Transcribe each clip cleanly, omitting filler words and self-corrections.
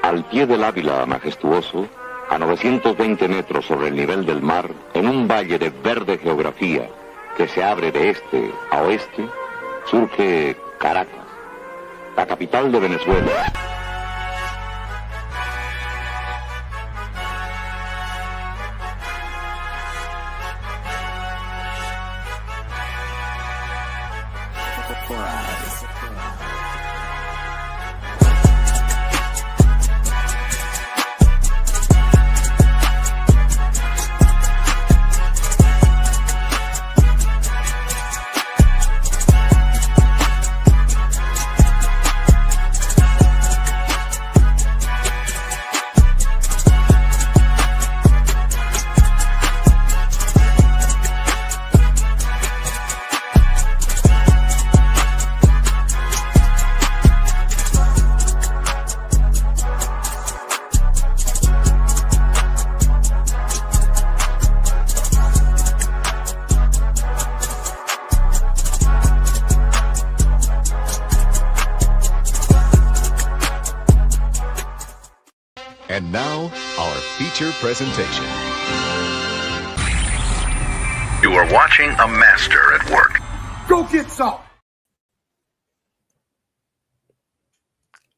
Al pie del Ávila majestuoso, a 920 metros sobre el nivel del mar, en un valle de verde geografía que se abre de este a oeste, surge Caracas, la capital de Venezuela. And now, our feature presentation. You are watching a master at work. Go get some!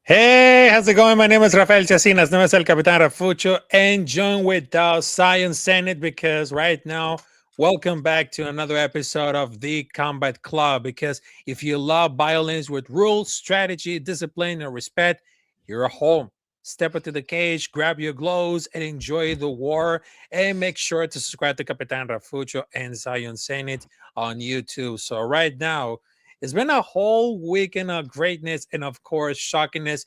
Hey, how's it going? My name is Rafael Chacinas. No es el Capitán Rafucho, and join with Zion Zenith, because right now, welcome back to another episode of the Combat Club. Because if you love violence with rules, strategy, discipline, and respect, you're home. Step into the cage, grab your gloves, and enjoy the war. And make sure to subscribe to Capitán Rafucho and Zion Zenith on YouTube. So right now, it's been a whole weekend of greatness and, of course, shockingness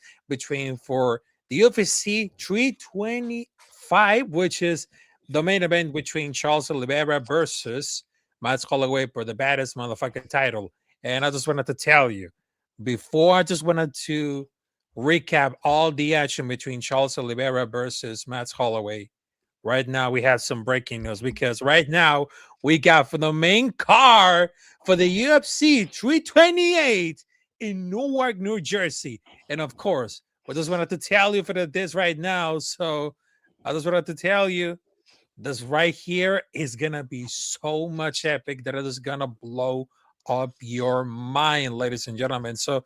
for the UFC 325, which is the main event between Charles Oliveira versus Max Holloway for the baddest motherfucking title. And I just wanted to tell you, before I just wanted to recap all the action between Charles Oliveira versus Max Holloway. Right now, we have some breaking news, because right now we got for the main card for the UFC 328 in Newark, New Jersey. And of course, I just wanted to tell you for this right now. So I just wanted to tell you this right here is going to be so much epic that it is going to blow up your mind, ladies and gentlemen. So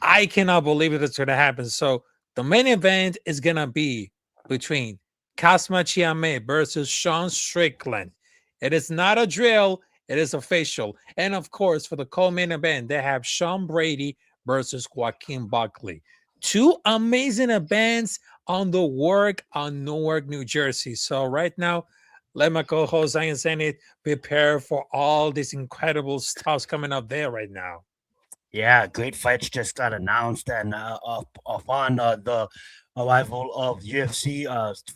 I cannot believe it's going to happen. So the main event is going to be between Kazma Chiame versus Sean Strickland. It is not a drill. It is official. And of course, for the co-main event, they have Sean Brady versus Joaquin Buckley. Two amazing events on the work on Newark, New Jersey. So right now, let my co-host Zion Zenith prepare for all these incredible stuffs coming up there right now. Yeah, great fights just got announced, and upon the arrival of UFC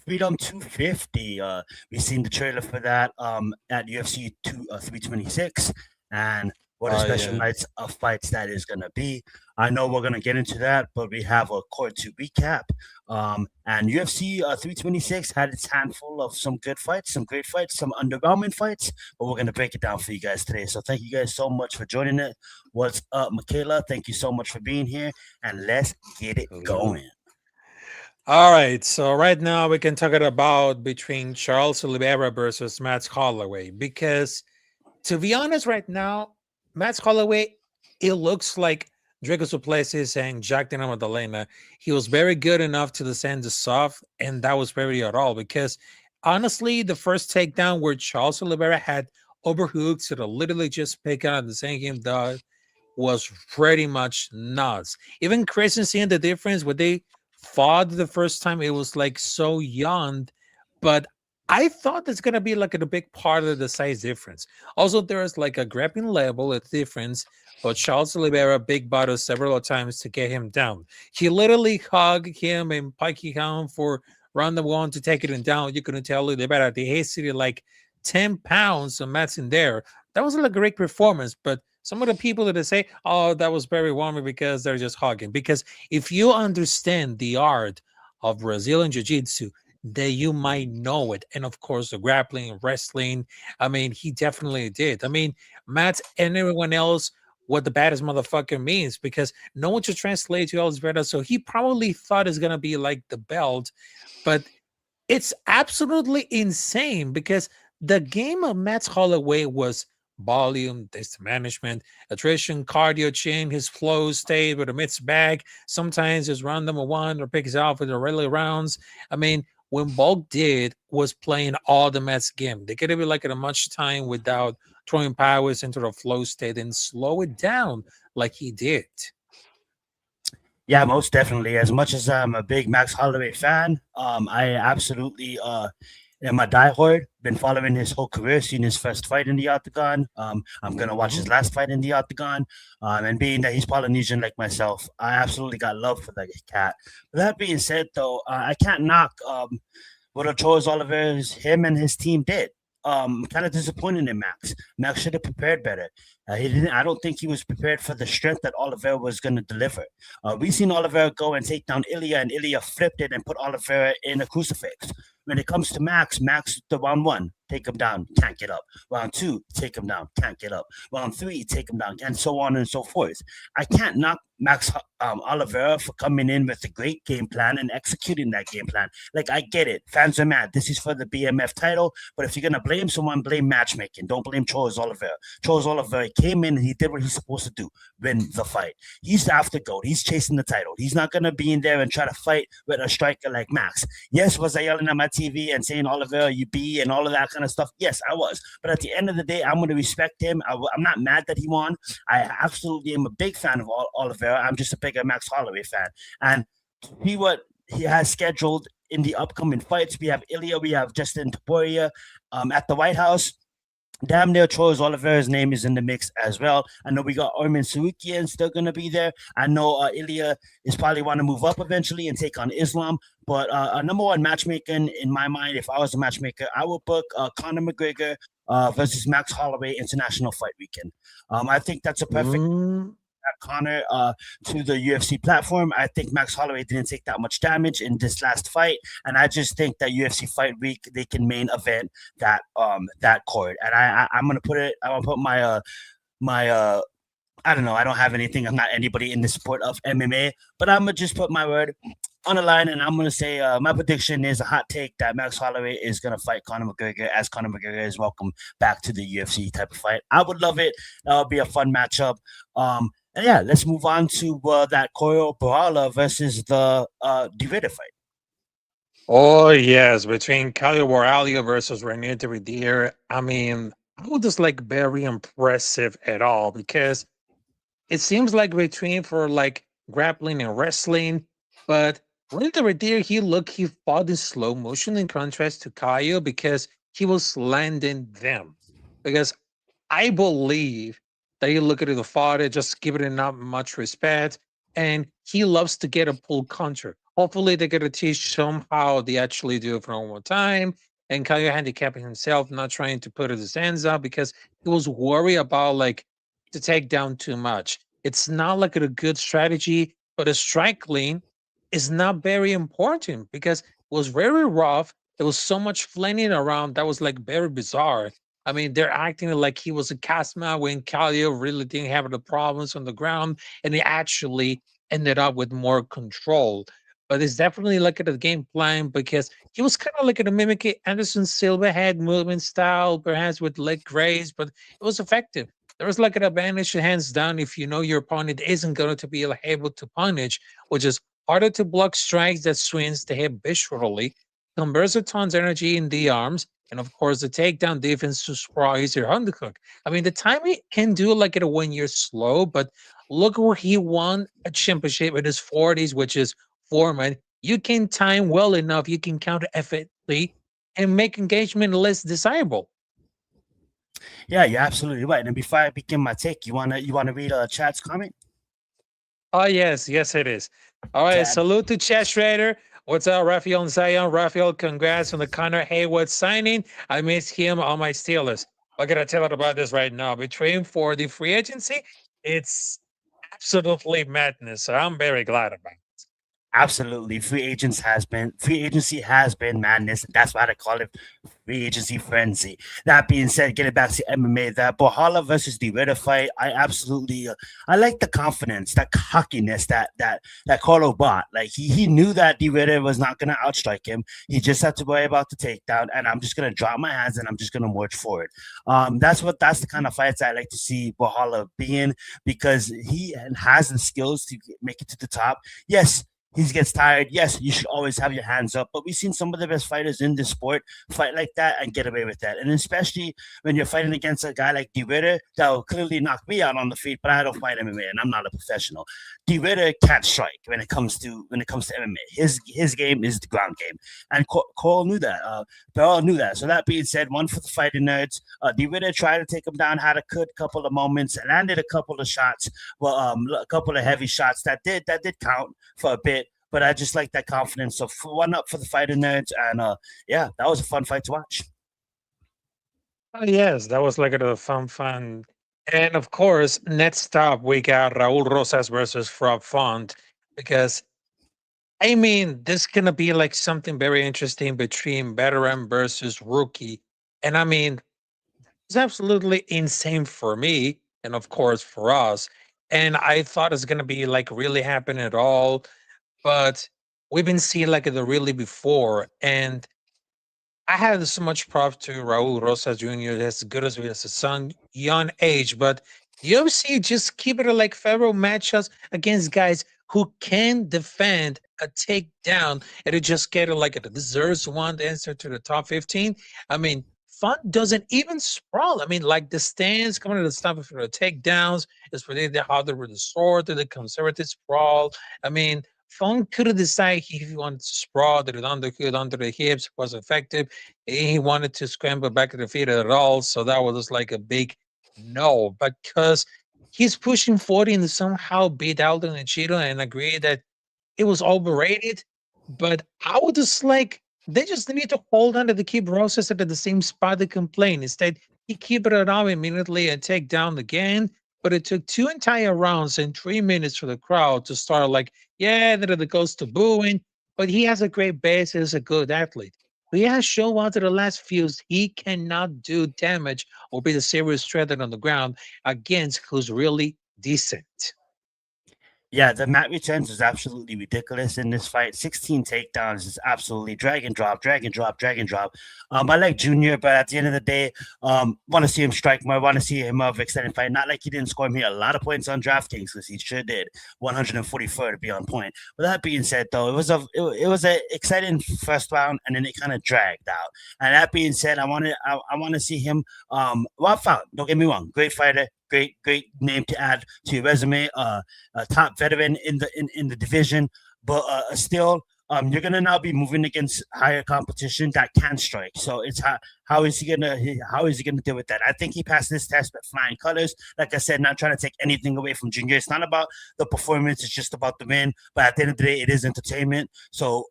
Freedom 250, we seen the trailer for that at UFC 326, and what a Oh special yeah. nights of fights that is gonna be. I know we're gonna get into that, but we have a court to recap. And UFC 326 had its handful of some good fights, some great fights, some underwhelming fights, but we're gonna break it down for you guys today. So thank you guys so much for joining it. What's up, Michaela? Thank you so much for being here, and let's get it going. All right, so right now we can talk about between Charles Oliveira versus Max Holloway, because to be honest, right now, Max Holloway, it looks like Draco Duplessis and Jack Della Maddalena. He was very good enough to descend the soft, and that was very at all, because honestly, the first takedown where Charles Oliveira had overhooked to the literally just pick out the same game dog was pretty much nuts. Even Christian seeing the difference when they fought the first time, it was like so young, but I thought that's gonna be like a big part of the size difference. Also, there's like a grappling level, a difference, but Charles Oliveira big battle several times to get him down. He literally hugged him and piked him for round the one to take it down. You couldn't tell Oliveira they hasted like 10 pounds of Matt's in there. That was like a great performance, but some of the people that they say, oh, that was very warming because they're just hugging. Because if you understand the art of Brazilian Jiu-Jitsu, that you might know it. And of course, the grappling and wrestling. I mean, he definitely did. I mean, Matt and everyone else, what the baddest motherfucker means, because no one to translate to else better. So he probably thought it's gonna be like the belt, but it's absolutely insane because the game of Matt Holloway was volume, distance management, attrition, cardio chain, his flow state with a mixed bag. Sometimes it's round number one or picks out for the relay rounds. I mean, when Bulk did was playing all the Mets game. They could have been like at a much time without throwing powers into the flow state and slow it down like he did. Yeah, most definitely. As much as I'm a big Max Holloway fan, I absolutely am a diehard. Been following his whole career, seen his first fight in the octagon. I'm gonna watch his last fight in the octagon. And being that he's Polynesian like myself, I absolutely got love for that cat. But that being said, though, I can't knock what Charles Oliveira, him and his team did. Kind of disappointed in Max. Max should have prepared better. He didn't. I don't think he was prepared for the strength that Oliveira was going to deliver. We've seen Oliveira go and take down Ilya, and Ilya flipped it and put Oliveira in a crucifix. When it comes to Max, the round one, take him down, can't get up. Round two, take him down, can't get up. Round three, take him down, and so on and so forth. I can't knock Max Oliveira for coming in with a great game plan and executing that game plan. Like, I get it. Fans are mad. This is for the BMF title, but if you're going to blame someone, blame matchmaking. Don't blame Charles Oliveira. Charles Oliveira came in and he did what he's supposed to do, win the fight. He's the after goat. He's chasing the title. He's not going to be in there and try to fight with a striker like Max. Yes, was I yelling at my TV and saying Oliveira, you be, and all of that kind of stuff? Yes, I was. But at the end of the day, I'm going to respect him. I'm not mad that he won. I absolutely am a big fan of Oliveira. I'm just a bigger Max Holloway fan. And to see what he has scheduled in the upcoming fights, we have Ilya, we have Justin Topuria at the White House. Damn near Charles Oliveira's name is in the mix as well. I know we got Armin Sarukian still going to be there. I know Ilya is probably want to move up eventually and take on Islam. But a number one matchmaking in my mind, if I was a matchmaker, I would book Conor McGregor versus Max Holloway International Fight Weekend. I think that's a perfect Conor to the UFC platform. I think Max Holloway didn't take that much damage in this last fight, and I just think that UFC Fight Week they can main event that card. And I'm gonna put it. I want to put my I don't know. I don't have anything. I'm not anybody in the sport of MMA, but I'm gonna just put my word on the line, and I'm gonna say my prediction is a hot take that Max Holloway is gonna fight Conor McGregor, as Conor McGregor is welcome back to the UFC type of fight. I would love it. That would be a fun matchup. And yeah, let's move on to that Corio Barala versus the Divida fight. Oh yes, between Caio Borralho versus Renier Dividir. I mean, I was just like very impressive at all because it seems like we trained for like grappling and wrestling, but right there, he fought in slow motion in contrast to Caio because he was landing them. Because I believe that you look at the father, just give it not much respect, and he loves to get a pull counter. Hopefully, they're gonna teach somehow they actually do it for one more time. And Caio handicapping himself, not trying to put his hands up because he was worried about like to take down too much. It's not like a good strategy, but a strike clean is not very important because it was very rough. There was so much flailing around that was like very bizarre. I mean, they're acting like he was a Casma when Calio really didn't have the problems on the ground, and he actually ended up with more control. But it's definitely like at the game plan because he was kind of like at a mimic Anderson Silva head movement style, perhaps with leg graze, but it was effective. There was like an advantage hands down if you know your opponent isn't going to be able to punish, which is harder to block strikes that swings the hip viscerally, converts a ton's energy in the arms, and of course the takedown defense to surprise your underhook. I mean, the timing can do like it when you're slow, but look where he won a championship in his 40s, which is Foreman. You can time well enough, you can counter effortlessly and make engagement less desirable. Yeah, you're absolutely right. And before I begin my take, you wanna read chat's comment? Oh yes, yes it is. All right, Chat. salute to Chess Raider. What's up, Rafael and Zion? Rafael, congrats on the Connor Haywood signing. I miss him on my Steelers. What can I tell you about this right now? Between for the free agency, it's absolutely madness. So I'm very glad about it. Absolutely. Free agency has been madness. That's why they call it free agency frenzy. That being said, getting back to MMA, that Bohala versus the Ritter fight, I like the confidence, that cockiness that Carlo bought. Like he knew that the Ritter was not gonna outstrike him. He just had to worry about the takedown, and I'm just gonna drop my hands and I'm just gonna march forward. That's the kind of fights I like to see Bohala be in because he has the skills to make it to the top. Yes, he gets tired. Yes, you should always have your hands up. But we've seen some of the best fighters in this sport fight like that and get away with that. And especially when you're fighting against a guy like De Ritter that will clearly knock me out on the feet, but I don't fight MMA and I'm not a professional. De Ritter can't strike when it comes to MMA. His game is the ground game, and Cole knew that. They all knew that. So that being said, one for the fighting nerds. De Ritter tried to take him down, had a good couple of moments, landed a couple of shots, well, a couple of heavy shots that did count for a bit. But I just like that confidence. So one up for the fighting nerds, and yeah, that was a fun fight to watch. Oh, yes, that was like a fun. And of course, next up, we got Raul Rosas versus Rob Font because I mean, this gonna be like something very interesting between veteran versus rookie. And I mean, it's absolutely insane for me, and of course for us. And I thought it's gonna be like really happening at all, but we've been seeing like the really before. And I had so much props to Raul Rosas Jr. as good as he is a son, young age, but UFC just keep it like Pharaoh matchups against guys who can defend a takedown and it just get it like it deserves one to enter to the top 15. I mean, Fun doesn't even sprawl. I mean, like the stands coming to the stop for the takedowns is predicted how they were distorted, the conservative sprawl. I mean, Fong could have decided if he wanted to sprawl, did it underhood under the hips, was effective. He wanted to scramble back to the feet at all. So that was just like a big no. Because he's pushing 40 and somehow beat Alden and Cheeto and agree that it was overrated. But I would just like they just need to hold on to the keep Rosas at the same spot they complain. Instead, he keep it up immediately and take down again. But it took 2 entire rounds and 3 minutes for the crowd to start like, yeah, then it goes to booing. But he has a great base, he's a good athlete. He has shown out to the last fuse he cannot do damage or be the serious threat on the ground against who's really decent. Yeah, the mat returns was absolutely ridiculous in this fight. 16 takedowns is absolutely drag and drop, drag and drop, drag and drop. I like Junior, but at the end of the day, want to see him strike more. Want to see him have extended fight. Not like he didn't score me a lot of points on DraftKings because he sure did. 144 to be on point. But that being said, though, it was a exciting first round, and then it kind of dragged out. And that being said, I want to see him. Rob Font, don't get me wrong, great fighter, great name to add to your resume. A top veteran in the division, but still. You're gonna now be moving against higher competition that can strike. So it's how is he gonna deal with that? I think he passed this test with flying colors. Like I said, not trying to take anything away from Junior. It's not about the performance; it's just about the win. But at the end of the day, it is entertainment. So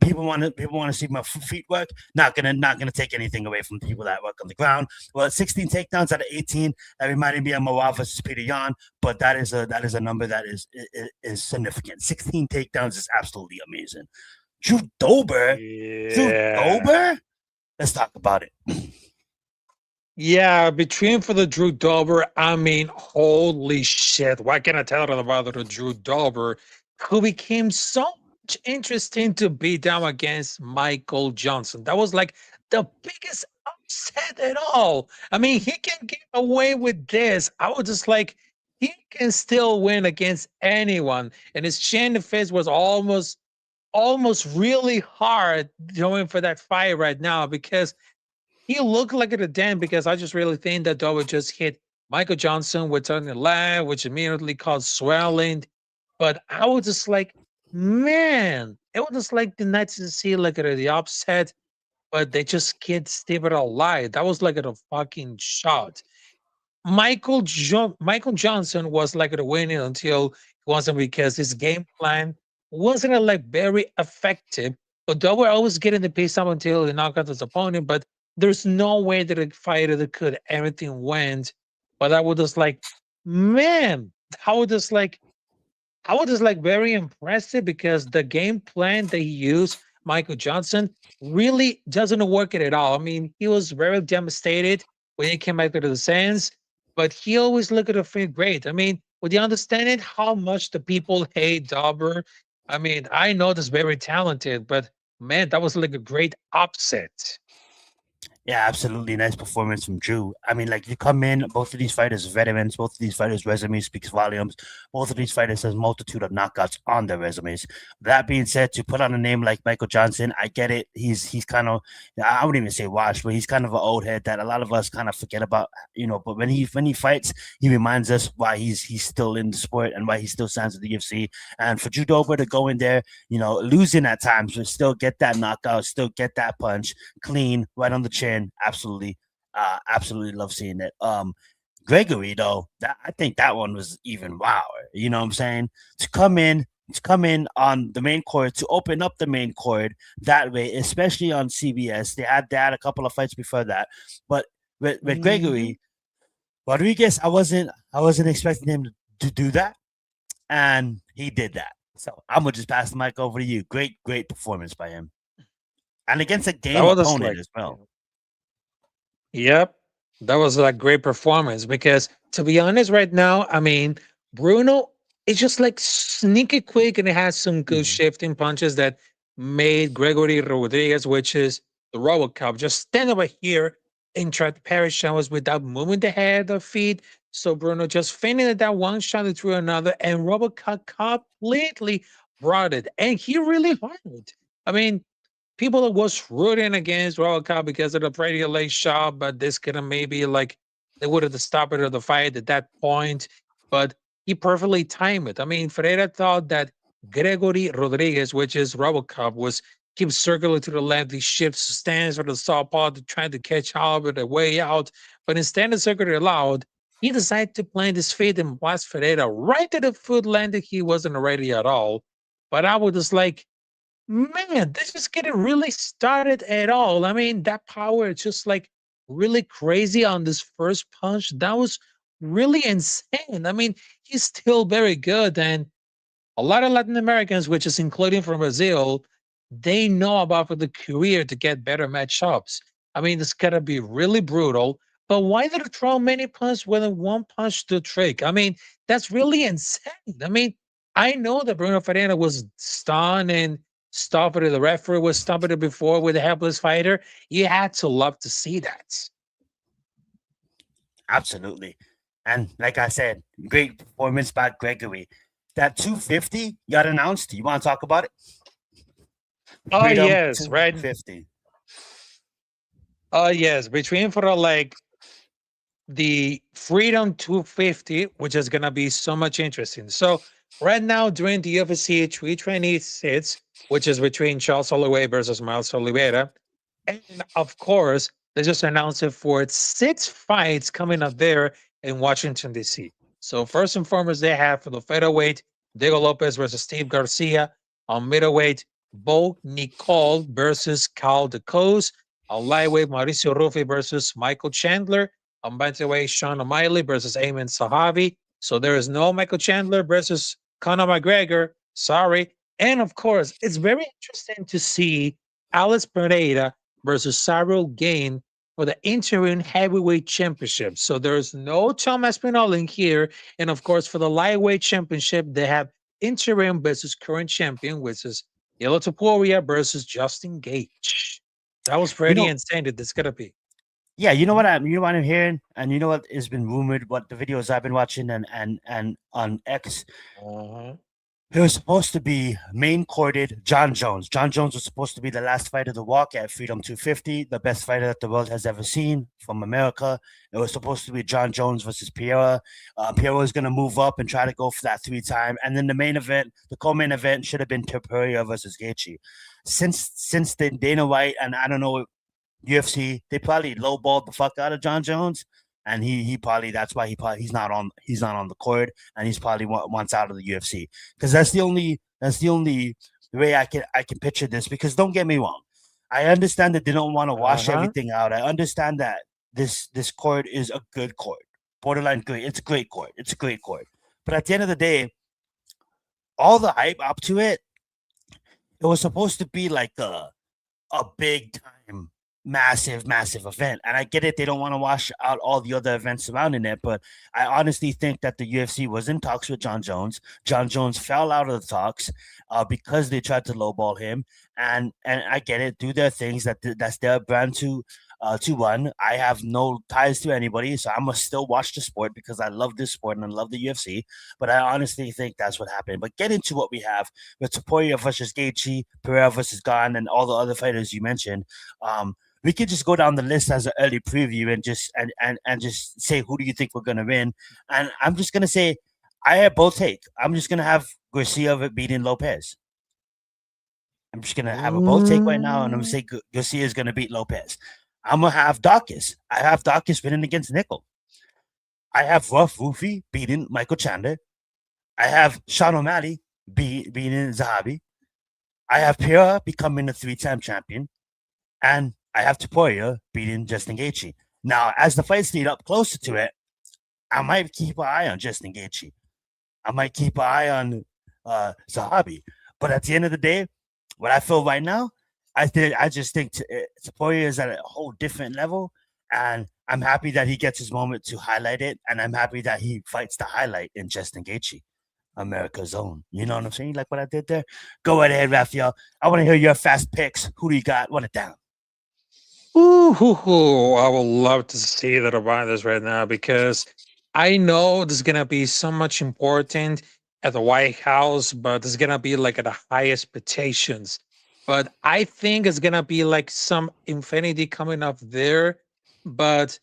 people want to see my feet work. Not gonna take anything away from the people that work on the ground. Well, 16 takedowns out of 18. That reminded me of Mawar versus Peter Yan, but that is a number that is significant. 16 takedowns is absolutely amazing. Drew Dober. Let's talk about it. Yeah, between for the Drew Dober, I mean, holy shit! What can I tell you about the Drew Dober, who became so interesting to beat down against Michael Johnson? That was like the biggest upset at all. I mean, he can get away with this. I was just like, he can still win against anyone. And his chin to face was almost really hard going for that fight right now, because he looked like it then, because I just really think that Dover just hit Michael Johnson with on the leg, which immediately caused swelling. But I was just like, man, it was just like the nice to see like the upset, but they just can't stay it alive. That was like a fucking shot. Michael Johnson was like the winning until he wasn't, because his game plan wasn't like very effective. But they were always getting the pace up until he knocked out his opponent. But there's no way that a fighter that could everything went. But I was just like, man, I was just like very impressive, because the game plan that he used, Michael Johnson, really doesn't work it at all. I mean, he was very devastated when he came back to the sands, but he always looked at the field great. I mean, with the understanding how much the people hate Dauber, I mean, I know that's very talented, but man, that was like a great upset. Yeah, absolutely. Nice performance from Drew. I mean, like, you come in, both of these fighters are veterans, both of these fighters' resumes speaks volumes. Both of these fighters has multitude of knockouts on their resumes. That being said, to put on a name like Michael Johnson, I get it. He's kind of, I wouldn't even say washed, but he's kind of an old head that a lot of us kind of forget about, but when he fights, he reminds us why he's still in the sport and why he still signs with the UFC. And for Drew Dober to go in there, losing at times, but still get that knockout, still get that punch clean right on the chin. Absolutely love seeing it. Gregory, though, I think that one was even wilder. You know what I'm saying? To come in on the main card, to open up the main card that way, especially on CBS. They had a couple of fights before that, but with Gregory Rodriguez, I wasn't expecting him to do that, and he did that. So I'm gonna just pass the mic over to you. Great performance by him, and against a game opponent as well. Yep. That was a great performance, because to be honest, right now, I mean, Bruno is just like sneaky quick, and it has some good shifting punches that made Gregory Rodriguez, which is the Robocop, just stand over here and try to parry showers without moving the head or feet. So Bruno just feinted at that one shot and threw another, and Robocop completely brought it. And he really hard. I mean, people that was rooting against Robocop because of the pretty late shot, but this could have maybe like they would have stopped it of the fight at that point. But he perfectly timed it. I mean, Ferreira thought that Gregory Rodriguez, which is Robocop, was keep circling to the left. He shifts stands for the southpaw to try to catch Albert way out. But instead of circling allowed, he decided to plant his feet and blast Ferreira right to the foot landed. He wasn't ready at all. But I was just like, man, this is getting really started at all. I mean, that power is just like really crazy on this first punch. That was really insane. I mean, he's still very good. And a lot of Latin Americans, which is including from Brazil, they know about for the career to get better matchups. I mean, it's gotta be really brutal. But why did it throw many punches with a one punch to trick? I mean, that's really insane. I mean, I know that Bruno Ferreira was stunned and stopped it. The referee was stopping it before with a helpless fighter. You had to love to see that. Absolutely. And like I said, great performance by Gregory. That 250 got announced. You want to talk about it? Oh, Freedom yes, right. 250. Oh, yes. Between for a leg, the Freedom 250, which is gonna be so much interesting. So right now during the UFC 326, which is between Charles Holloway versus Miles Oliveira, and of course they just announced it for its 6 fights coming up there in Washington D.C. So first and foremost, they have for the featherweight Diego Lopez versus Steve Garcia. On middleweight, Bo Nicole versus Cal DeCose. On lightweight, Mauricio Ruffi versus Michael Chandler. On bantamweight, Sean O'Malley versus Ayman Sahavi. So there is no Michael Chandler versus Conor McGregor. Sorry. And of course, it's very interesting to see Alex Pereira versus Cyril Gain for the interim heavyweight championship. So there's no Thomas Pinol in here. And of course, for the lightweight championship, they have interim versus current champion, which is Yellow Topuria versus Justin Gage. That was You pretty know, insane that this gotta be. yeah, you know what I'm hearing, and you know what has been rumored, what the videos I've been watching, and on X. Uh-huh. It was supposed to be main courted John Jones. John Jones was supposed to be the last fighter to walk at Freedom 250, the best fighter that the world has ever seen from America. It was supposed to be John Jones versus Pierre. Pierre was going to move up and try to go for that 3-time. And then the main event, the co-main event, should have been Topuria versus Gaethje. Since then, Dana White and I don't know UFC, they probably lowballed the fuck out of John Jones, and he probably that's why he's not on the court, and he's probably wants out of the UFC because that's the only way I can picture this. Because don't get me wrong, I understand that they don't want to wash Uh-huh. everything out. I understand that this court is a good court, borderline good. It's a great court. It's a great court. But at the end of the day, all the hype up to it, it was supposed to be like a big time massive event, and I get it, they don't want to wash out all the other events surrounding it, but I honestly think that the UFC was in talks with John Jones. John Jones fell out of the talks because they tried to lowball him, and I get it, do their things, that's their brand to run. I have no ties to anybody, so I'm gonna still watch the sport because I love this sport and I love the UFC. But I honestly think that's what happened. But get into what we have with Topuria versus Gaethje, Pereira versus Gane, and all the other fighters you mentioned. We could just go down the list as an early preview and just say who do you think we're gonna win. And I'm just gonna say I have both take. I'm just gonna have Garcia beating Lopez. I'm just gonna have a bold take right now, and I'm gonna say Garcia is gonna beat Lopez. I'm gonna have Dawkins. I have Dawkins winning against Nickel. I have Rough Rufy beating Michael Chandler. I have Sean O'Malley beating Zahabi. I have Pierre becoming a 3-time champion, and I have Topuria beating Justin Gaethje. Now, as the fights lead up closer to it, I might keep an eye on Justin Gaethje. I might keep an eye on Zahabi. But at the end of the day, what I feel right now, I just think Topuria is at a whole different level, and I'm happy that he gets his moment to highlight it, and I'm happy that he fights the highlight in Justin Gaethje, America's own. You know what I'm saying? Like what I did there. Go ahead, Raphael. I want to hear your fast picks. Who do you got? Run it down. Ooh, I would love to see that about this right now because I know there's gonna be so much important at the White House, but there's gonna be like at the high expectations. But I think it's gonna be like some infinity coming up there. But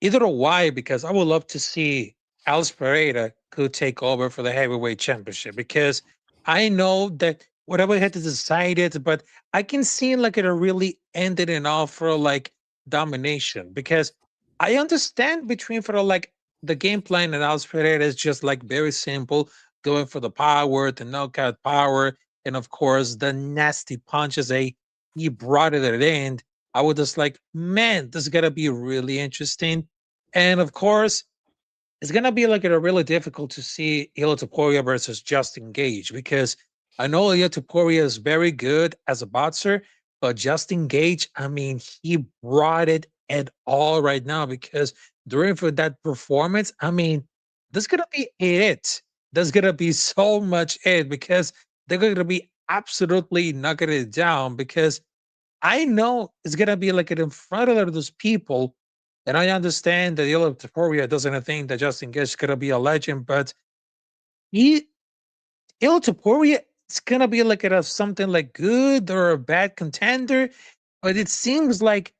either way, because I would love to see Alex Pereira could take over for the heavyweight championship because I know that whatever he had to decide it, but I can see like it really ended in all for like domination because I understand between for like the game plan and Alex Pereira is just like very simple, going for the power, the knockout power, and of course the nasty punches. He brought it at the end. I was just like, man, this is gonna be really interesting. And of course, it's gonna be like a really difficult to see Ilya Topuria versus Justin Gage because I know Ilya Topuria is very good as a boxer, but Justin Gage, I mean, he brought it at all right now because during for that performance, I mean, there's gonna be it. There's gonna be so much it because they're gonna be absolutely knocking it down because I know it's gonna be like it in front of those people, and I understand that Ilya Taporia doesn't think that Justin Gage is gonna be a legend, but he Ilya Taporia is gonna be like a something like good or a bad contender, but it seems like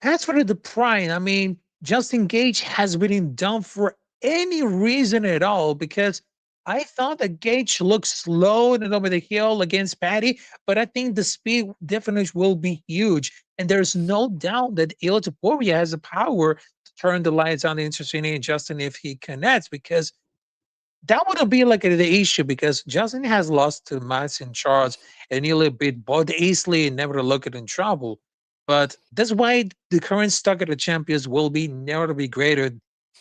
that's for the prime. I mean, Justin Gage has been done for any reason at all because I thought that Gage looked slow and over the hill against Patty, but I think the speed difference will be huge. And there's no doubt that Il Taporia has the power to turn the lights on the interesting in Justin if he connects, because that wouldn't be like the issue because Justin has lost to Madison Charles and nearly beat both easily and never look it in trouble. But that's why the current stock of the champions will be never to be greater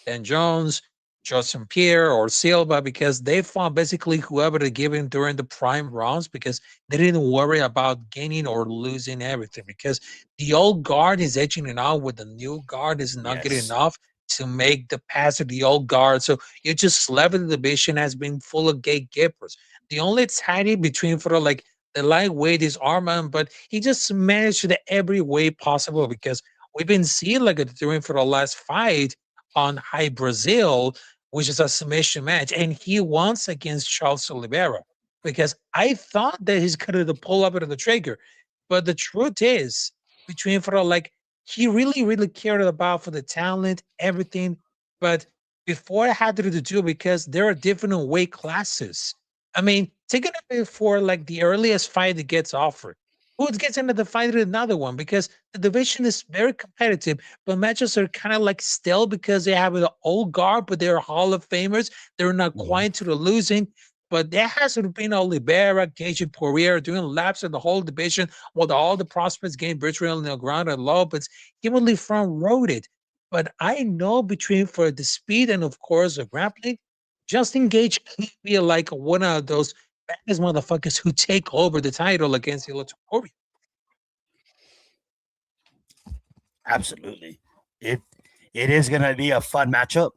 than Jones, Justin Pierre, or Silva because they fought basically whoever they given during the prime rounds because they didn't worry about gaining or losing everything because the old guard is edging it out with the new guard is not good Yes. enough to make the pass of the old guard. So you just left the division has been full of gatekeepers. The only tiny between for like the lightweight is Arman, but he just managed it every way possible because we've been seeing like it doing for the last fight on High Brazil, which is a submission match, and he wants against Charles Oliveira because I thought that he's going to pull up into the trigger, but the truth is between for like he really cared about for the talent, everything, but before I had to do because there are different weight classes. I mean, take it before like the earliest fight that gets offered. Who gets into the fight with another one? Because the division is very competitive, but matches are kind of like still because they have an old guard, but they're Hall of Famers. They're not Mhm. quite to the losing. But there hasn't been Oliveira, Gage, and Poirier doing laps in the whole division while all the prospects gain virtually on the ground and low, but he only front rode it. But I know between for the speed and of course the grappling, Justin Gage could be like one of those baddest motherfuckers who take over the title against Ilya Topuria. Absolutely. It it is gonna be a fun matchup.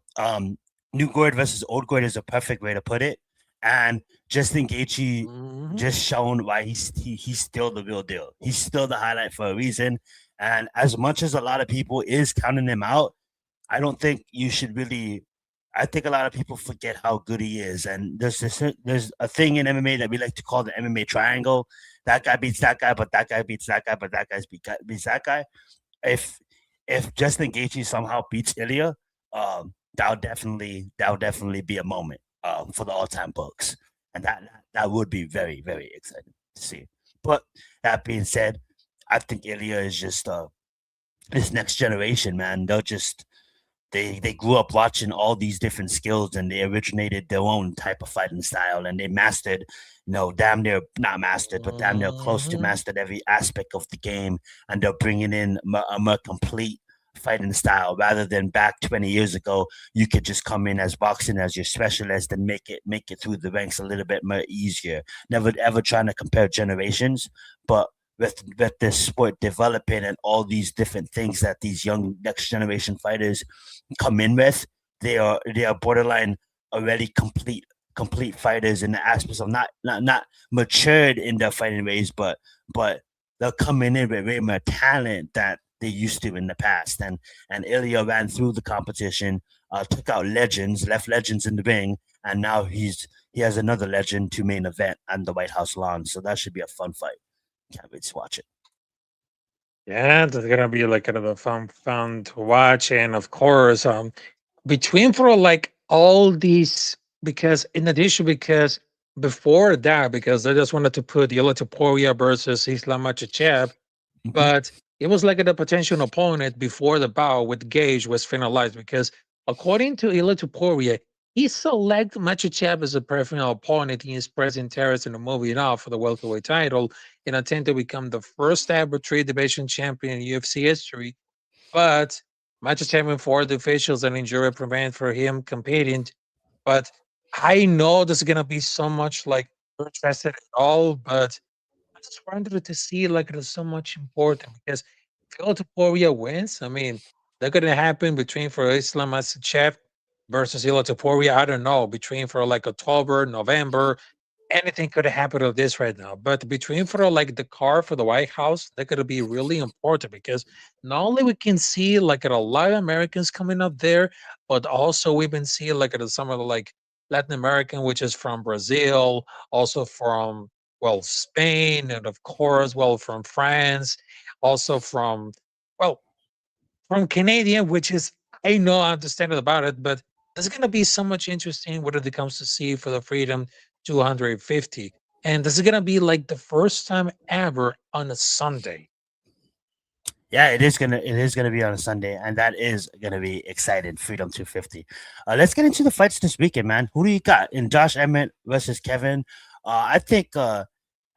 New Gord versus Old Gord is a perfect way to put it. And Justin Gaethje Mhm. just shown why he's still the real deal. He's still the highlight for a reason. And as much as a lot of people is counting him out, I don't think you should really. I think a lot of people forget how good he is. And there's a thing in MMA that we like to call the MMA triangle. That guy beats that guy, but that guy beats that guy, but that guy beats that guy. If Justin Gaethje somehow beats Ilya, that'll definitely be a moment for the all time books, and that would be very exciting to see. But that being said, I think Ilya is just this next generation, man. They grew up watching all these different skills and they originated their own type of fighting style and they mastered, damn near not mastered, but damn near close to Mhm. mastered every aspect of the game. And they're bringing in a more complete fighting style rather than back 20 years ago. You could just come in as boxing as your specialist and make it through the ranks a little bit more easier. Never ever trying to compare generations, but with this sport developing and all these different things that these young next generation fighters come in with, they are borderline already complete fighters in the aspects of not matured in their fighting ways, but they're coming in with way more talent that they used to in the past. And Ilya ran through the competition, took out legends, left legends in the ring, and now he has another legend to main event on the White House lawn. So that should be a fun fight. Can't wait to watch it. Yeah, that's gonna be like kind of a fun to watch, and of course, between for like all these because in addition because before that because they just wanted to put Yola Topuria versus Islam Makhachev, Mhm. but it was like a potential opponent before the bout with Gage was finalized because according to Ilia Topuria, he selected Makhachev as a preferential opponent in his present terrace in the moving off for the welterweight title in attempt to become the first ever three division champion in UFC history. But Makhachev informed the officials that injury prevent for him competing. But I know there's gonna be so much like interested at all, but I just wanted to see like it is so much important because if Ilya wins, I mean, that could happen between for Islam Makhachev versus Ilya. I don't know between for like October, November, anything could happen of this right now. But between for like the car for the White House, that could be really important because not only we can see like a lot of Americans coming up there, but also we've been seeing like some of the like Latin American, which is from Brazil, also from well Spain, and of course, well from France, also from well from Canadian, which is I know I understand about it, but there's gonna be so much interesting when it comes to see for the Freedom 250. And this is gonna be like the first time ever on a Sunday. Yeah, it is gonna be on a Sunday, and that is gonna be exciting. Freedom 250. Let's get into the fights this weekend, man. Who do you got in Josh Emmett versus Kevin? I think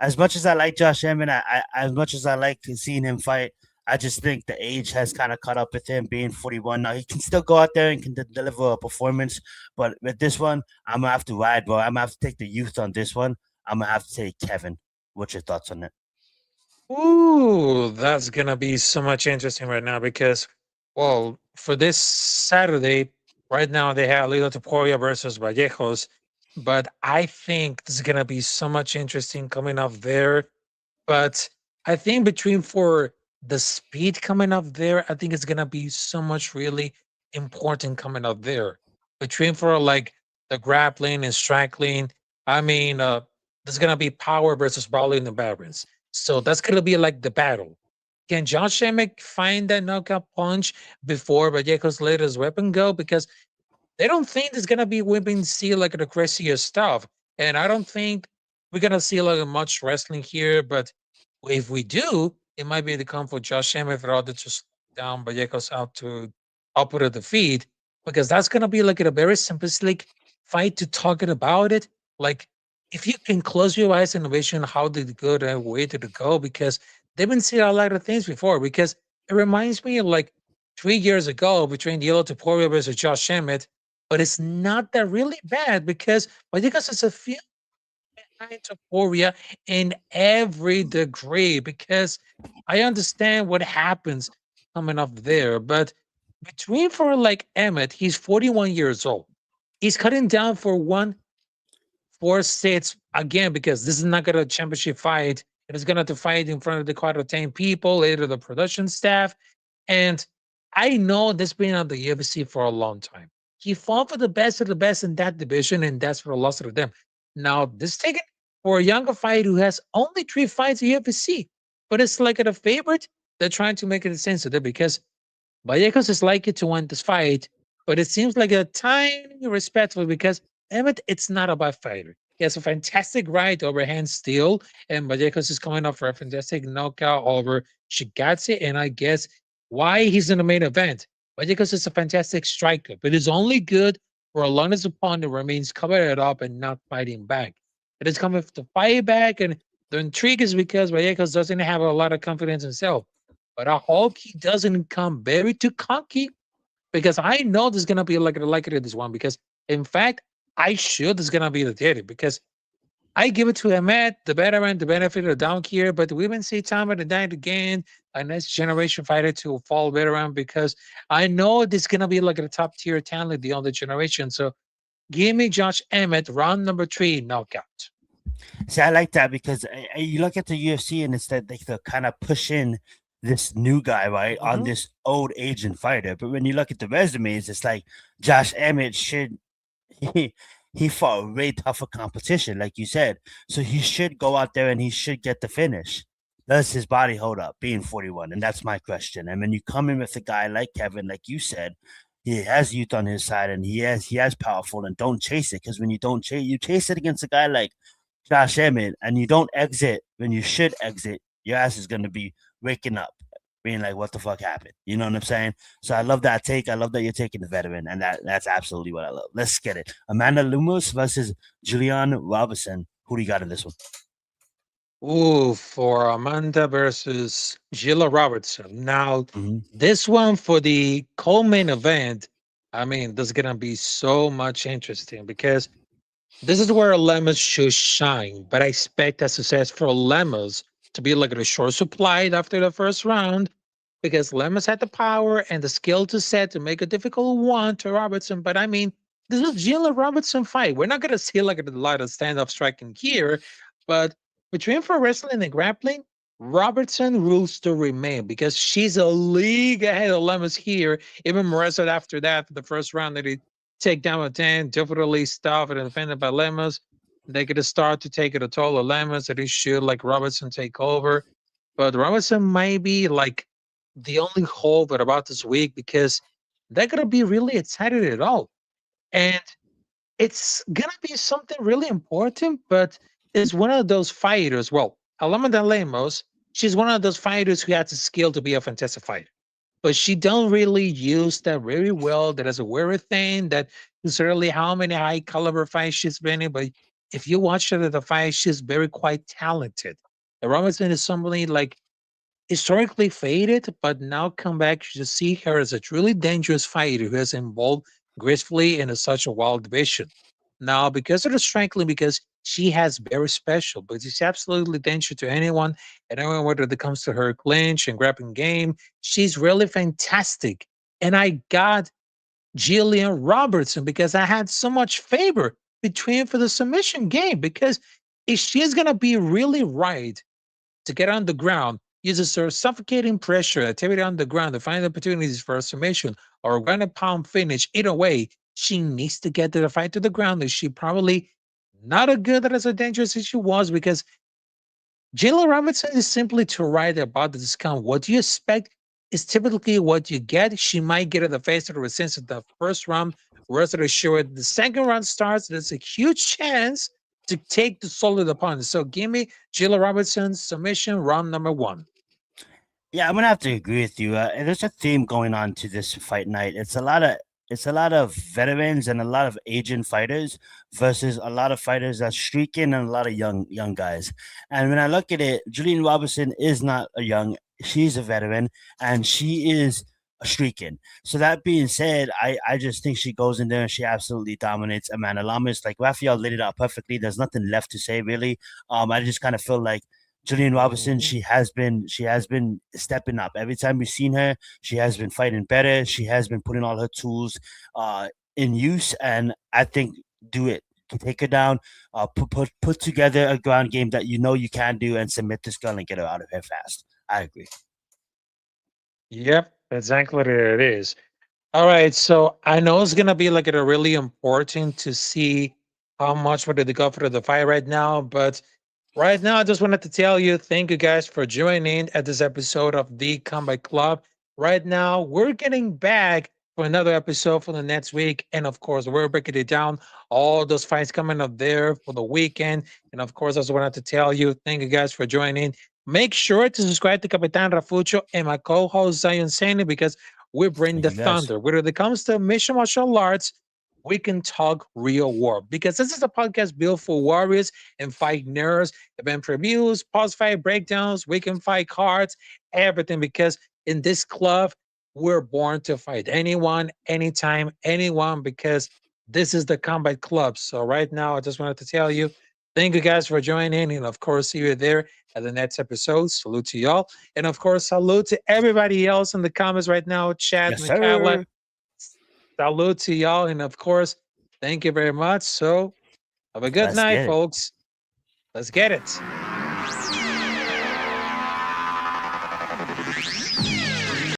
as much as I like Josh Emmett, as much as I like seeing him fight, I just think the age has kind of caught up with him, being 41 now. He can still go out there and can deliver a performance, but with this one, I'm gonna have to ride, bro. I'm gonna have to take the youth on this one. I'm gonna have to take Kevin. What's your thoughts on it? Ooh, that's gonna be so much interesting right now because, well, for this Saturday, right now they have Lilo Topuria versus Vallejos, but I think this is gonna be so much interesting coming up there. But I think between for the speed coming up there, I think it's gonna be so much really important coming up there. Between for like the grappling and striking, I mean, there's gonna be power versus brawling and balance. So that's gonna be like the battle. Can Josh Emmett find that knockout punch before Vallejo's let his weapon go? Because they don't think there's gonna be women see like the craziest stuff, and I don't think we're gonna see like much wrestling here. But if we do, it might be the come for Josh Emmett rather to slow down Vallecos out to output of the feed, because that's gonna be like a very simplistic fight to talking about it. Like if you can close your eyes and envision how did it go and where did it go, because they've been seeing a lot of things before. Because it reminds me of like 3 years ago between Yellow Taporia versus Josh Emmett, but it's not that really bad because Vallecas is a few behind Taporia in every degree, because I understand what happens coming up there. But between for like Emmett, he's 41 years old. He's cutting down for 1 4 states again because this is not gonna championship fight. It is gonna have to fight in front of the crowd of 10 people, later the production staff. And I know this been on the UFC for a long time. He fought for the best of the best in that division, and that's for a loss of them. Now, this taken for a younger fighter who has only 3 fights in UFC, but it's like a favorite. They're trying to make it sensitive because Vallecos is likely to win this fight, but it seems like a tiny respectful because Emmett, it's not about fighter. He has a fantastic right overhand steal, and Vallecos is coming off for a fantastic knockout over Shigatse, and I guess why he's in the main event. Vallecos is a fantastic striker, but is only good for as long as the opponent remains covering it up and not fighting back. It is coming to fight back, and the intrigue is because Vallecos doesn't have a lot of confidence in himself. But I hope he doesn't come very too cocky because I know there's gonna be like it in this one. Because in fact, I sure there's gonna be the theater because I give it to Ahmed, the veteran, the benefit of the down here. But we even see time and time again a next generation fighter to fall veteran because I know there's gonna be like a top tier talent the other generation. So give me Josh Emmett, round number 3 knockout. See, I like that because you look at the UFC and it's that they kind of push in this new guy, right, on Mhm. this old Asian fighter. But when you look at the resumes, it's like Josh Emmett should he he fought way tougher competition, like you said. So he should go out there and he should get the finish. Does his body hold up, being 41? And that's my question. And when you come in with a guy like Kevin, like you said, he has youth on his side and he has powerful and don't chase it because when you don't chase you chase it against a guy like Josh Emmett and you don't exit when you should exit, your ass is gonna be waking up, being like, "What the fuck happened?" You know what I'm saying? So I love that take. I love that you're taking the veteran, and that's absolutely what I love. Let's get it. Amanda Lumos versus Julian Robinson. Who do you got in this one? Ooh, for Amanda versus Gila Robertson. Now, Mhm. this one for the co-main event, I mean, this is gonna be so much interesting because this is where Lemons should shine. But I expect a success for Lemons to be like a short supply after the first round because Lemons had the power and the skill to set to make a difficult one to Robertson. But I mean, this is Gila Robertson fight. We're not gonna see like a lot of stand-up striking here, but between for wrestling and grappling, Robertson rules to remain because she's a league ahead of Lemons here. Even Marissa after that, for the first round that he take down a 10, definitely stuff and defended by Lemons. They get a start to take it a toll of Lemons that he should like Robertson take over. But Robertson might be like the only hope about this week because they're gonna be really excited at all. And it's gonna be something really important, but it's one of those fighters. Well, Alama de Lemos, she's one of those fighters who has the skill to be a fantastic fighter, but she don't really use that very well. That is a weird thing. That necessarily how many high caliber fights she's been in, but if you watch her at the fight, she's very quite talented. And Robinson is somebody like historically faded, but now come back to see her as a truly dangerous fighter who has evolved gracefully in such a wild division. Now, because of the strength, because she has very special, but it's absolutely dangerous to anyone and everyone, whether it comes to her clinch and grappling game. She's really fantastic. And I got Jillian Robertson because I had so much favor between for the submission game because if she's going to be really right to get on the ground, uses her suffocating pressure, activity on the ground to find opportunities for a submission or a ground and pound finish. Either way, she needs to get the fight to the ground. And she probably not as good as dangerous as she was because Jalen Robinson is simply to write about the discount. What you expect is typically what you get. She might get in the face of the resistance the first round. Rest of assured, the second round starts. There's a huge chance to take the solid opponent. So give me Jalen Robinson's submission round number 1. Yeah, I'm gonna have to agree with you. There's a theme going on to this fight night. It's a lot of veterans and a lot of aging fighters versus a lot of fighters that's streaking and a lot of young guys. And when I look at it, Julian Robinson is not a young; she's a veteran, and she is a streaking. So that being said, I just think she goes in there and she absolutely dominates Amanda Lamas. Like Raphael laid it out perfectly. There's nothing left to say really. I just kind of feel like Julian Robinson, she has been stepping up. Every time we've seen her, she has been fighting better. She has been putting all her tools in use, and I think do it. Take her down, put together a ground game that you know you can do, and submit this girl and get her out of here fast. I agree. Yep, exactly what it is. All right, so I know it's gonna be like a really important to see how much what did they go for the fight right now, but right now I just wanted to tell you thank you guys for joining at this episode of the Combat Club. Right now we're getting back for another episode for the next week, and of course we're breaking it down all those fights coming up there for the weekend. And of course, I just wanted to tell you thank you guys for joining. Make sure to subscribe to Capitan Rafucho and my co-host Zion Zenith because we bring Thank the you, guys. thunder. When it comes to mission martial arts, we can talk real war because this is a podcast built for warriors and fight nerds, event previews, pause fight breakdowns, weekend fight cards, everything. Because in this club, we're born to fight anyone, anytime, anyone, because this is the combat club. So right now, I just wanted to tell you, thank you guys for joining. And of course, see you there at the next episode. Salute to y'all. And of course, salute to everybody else in the comments right now. Chad, Yes, Michaela, sir. salute to y'all. And of course, thank you very much. So have a good Let's night, get it. folks. Let's get it.